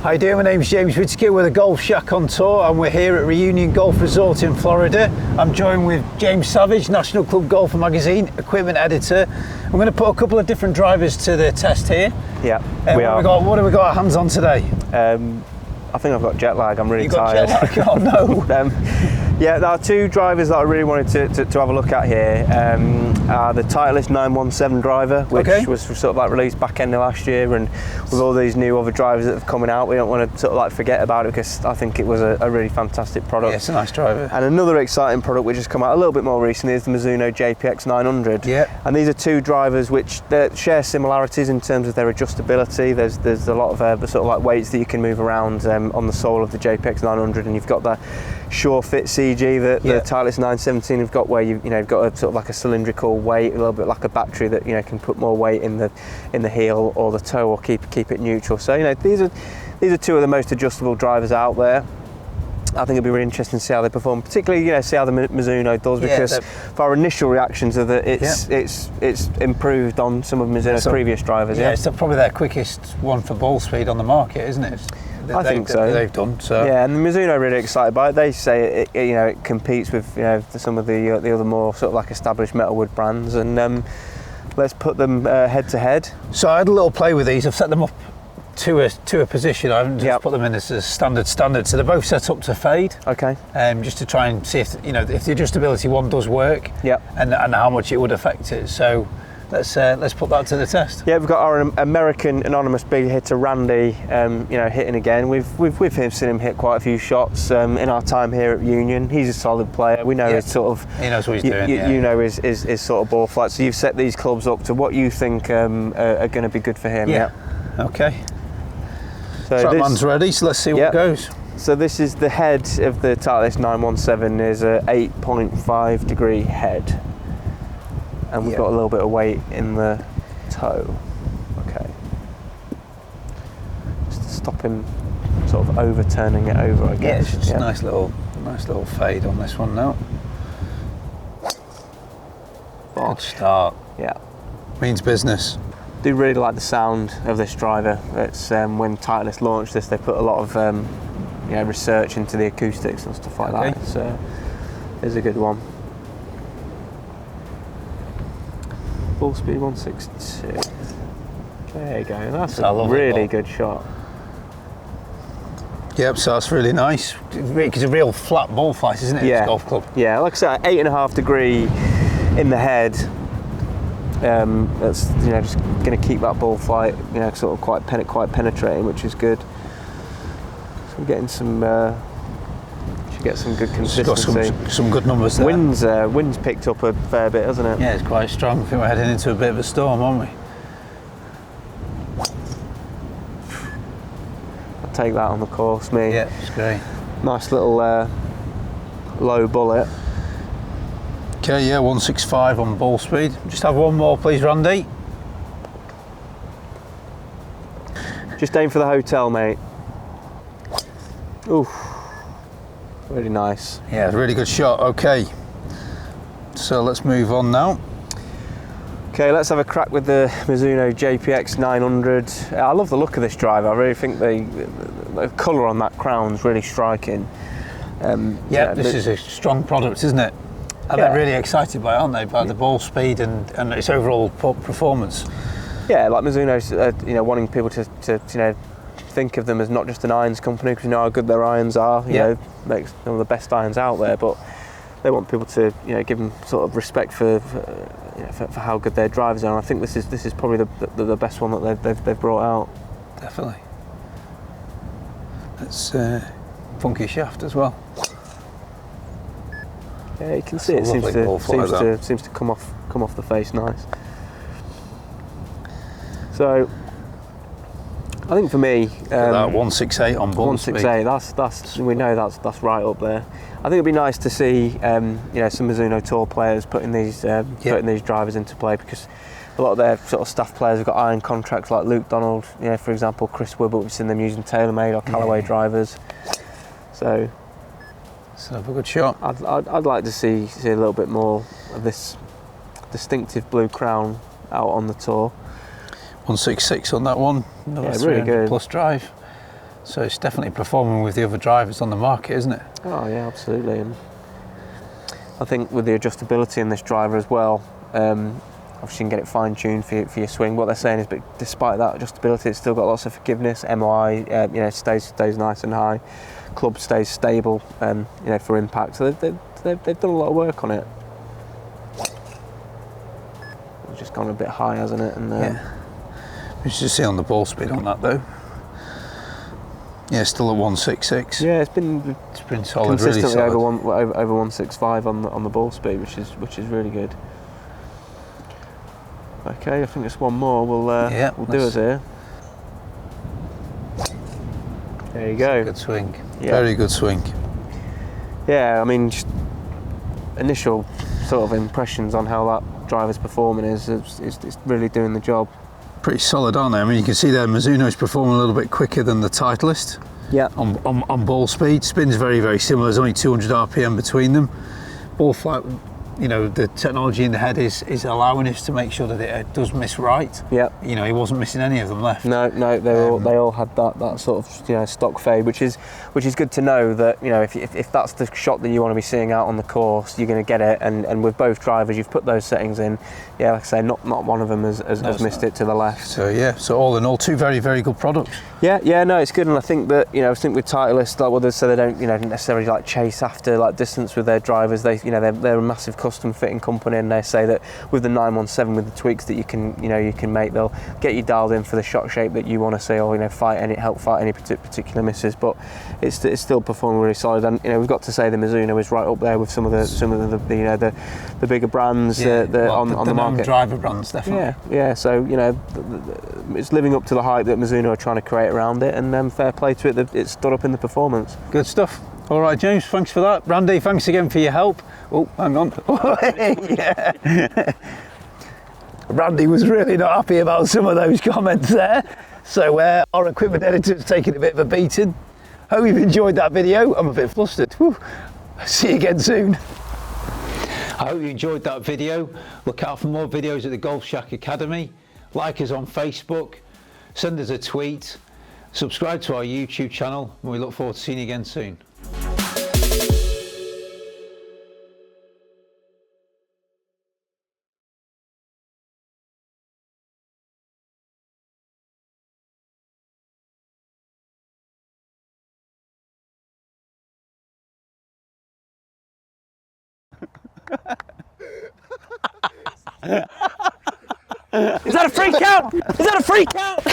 How you doing? My name's James Whittaker with a Golf Shack on Tour, and we're here at Reunion Golf Resort in Florida. I'm joined with James Savage, National Club Golfer Magazine equipment editor. I'm going to put a couple of different drivers to the test here. Yeah, what have we got our hands on today? I think I've got jet lag. I'm really tired. Jet lag? Oh no. Yeah, there are two drivers that I really wanted to have a look at here. The Titleist 917 driver, which was sort of like released back end of last year, and with all these new other drivers that have coming out, we don't want to sort of like forget about it because I think it was a really fantastic product. Yeah, it's a nice driver. And another exciting product which has come out a little bit more recently is the Mizuno JPX900. Yeah. And these are two drivers which share similarities in terms of their adjustability. There's a lot of sort of like weights that you can move around on the sole of the JPX900, and you've got the Sure Fit CG that the Titleist 917 have got, where you've got a sort of like a cylindrical weight, a little bit like a battery that can put more weight in the heel or the toe, or keep it neutral. So these are two of the most adjustable drivers out there. I think it'll be really interesting to see how they perform, particularly see how the Mizuno does, because for our initial reactions are that it's improved on some of Mizuno's previous drivers. Yeah, it's probably their quickest one for ball speed on the market, isn't it? I think so. They've done so. Yeah, and Mizuno are really excited by it. They say it competes with some of the other more sort of like established metalwood brands, and let's put them head to head. So I had a little play with these. I've set them up to a position. I haven't just put them in as a standard. So they're both set up to fade. Okay. Just to try and see if the adjustability one does work. Yeah. And how much it would affect it. So let's put that to the test. Yeah, we've got our American anonymous big hitter Randy, hitting again. We've seen him hit quite a few shots in our time here at Union. He's a solid player. We know his sort of. He knows what he's doing. You know his sort of ball flight. So you've set these clubs up to what you think are going to be good for him. Yeah. Okay. So Trackman's ready. So let's see what goes. So this is the head of the Titleist 917. Is a 8.5 degree head. And we've got a little bit of weight in the toe. Okay. Just to stop him sort of overturning it over, I guess. Yeah, it's just a nice little fade on this one now. Good start. Yeah. Means business. I do really like the sound of this driver. It's when Titleist launched this, they put a lot of research into the acoustics and stuff like that. So it's a good one. Ball speed 162. There you go. That's a really good shot. Yep, so that's really nice. It's a real flat ball flight, isn't it? Yeah. This golf club. Yeah, like I said, 8.5 degree in the head. That's just going to keep that ball flight, sort of quite penetrating, which is good. So we're getting some. Get some good consistency. It's got some good numbers there. Wind's picked up a fair bit, hasn't it? Yeah, it's quite strong. I think we're heading into a bit of a storm, aren't we? I'll take that on the course, me. Yeah, it's great. Nice little low bullet. Okay, yeah, 165 on ball speed. Just have one more, please, Randy. Just aim for the hotel, mate. Oof. Really nice. Yeah, it's a really good shot. Okay, so let's move on now. Okay, let's have a crack with the Mizuno JPX900. I love the look of this driver. I really think the colour on that crown's really striking. This is a strong product, isn't it? And they're really excited by it, aren't they? By the ball speed and its overall performance. Yeah, like Mizuno's, wanting people to think of them as not just an irons company, because you know how good their irons are. Makes some of the best irons out there, but they want people to give them sort of respect for how good their drivers are. And I think this is probably the best one that they've brought out. Definitely. It's funky shaft as well. Yeah, you can see it seems to come off the face nice. So I think for me, that 168 on ball 168. That's we know that's right up there. I think it'd be nice to see some Mizuno Tour players putting these drivers into play, because a lot of their sort of staff players have got iron contracts, like Luke Donald, for example, Chris Wibble. We've seen them using TaylorMade or Callaway drivers. So have a good shot. I'd like to see a little bit more of this distinctive blue crown out on the tour. 166 on that one. Yeah, really good. Plus drive. So it's definitely performing with the other drivers on the market, isn't it? Oh yeah, absolutely. And I think with the adjustability in this driver as well, obviously you can get it fine-tuned for your swing. What they're saying is, but despite that adjustability, it's still got lots of forgiveness. MOI, stays nice and high. Club stays stable, for impact. So they've done a lot of work on it. It's just gone a bit high, hasn't it? And yeah. You should see on the ball speed on that though. Yeah, still at 166. Yeah, it's been solid, consistently really solid. over 165 on the ball speed, which is really good. Okay, I think it's one more. We'll do us here. There you go. Good swing. Yeah. Very good swing. Yeah, I mean, just initial sort of impressions on how that driver's performing is it's really doing the job. Pretty solid, aren't they? I mean, you can see there Mizuno's performing a little bit quicker than the Titleist. Yeah. On ball speed. Spin's very, very similar. There's only 200 RPM between them. Ball flight, the technology in the head is allowing us to make sure that it does miss right. Yeah. He wasn't missing any of them left. No, they all had that sort of stock fade, which is good to know that if that's the shot that you want to be seeing out on the course, you're going to get it. And with both drivers, you've put those settings in. Yeah, like I say, not one of them has missed it to the left. So yeah, so all in all, two very, very good products. Yeah, no, it's good, and I think that with Titleist, like others, so they don't necessarily like chase after like distance with their drivers. They're a massive custom fitting company, and they say that with the 917, with the tweaks that you can make, they'll get you dialed in for the shot shape that you want to see, or help fight any particular misses. But it's still performing really solid, and we've got to say the Mizuno is right up there with some of the bigger brands on the market. Driver brands, definitely. Yeah. So it's living up to the hype that Mizuno are trying to create around it, and fair play to it that it's stood up in the performance. Good stuff. All right, James, thanks for that. Randy, thanks again for your help. Oh, hang on. Randy was really not happy about some of those comments there. So our equipment editor's taking a bit of a beating. Hope you've enjoyed that video. I'm a bit flustered. Whew. See you again soon. I hope you enjoyed that video. Look out for more videos at the Golf Shack Academy. Like us on Facebook. Send us a tweet. Subscribe to our YouTube channel. And we look forward to seeing you again soon. Is that a free count? Is that a free count?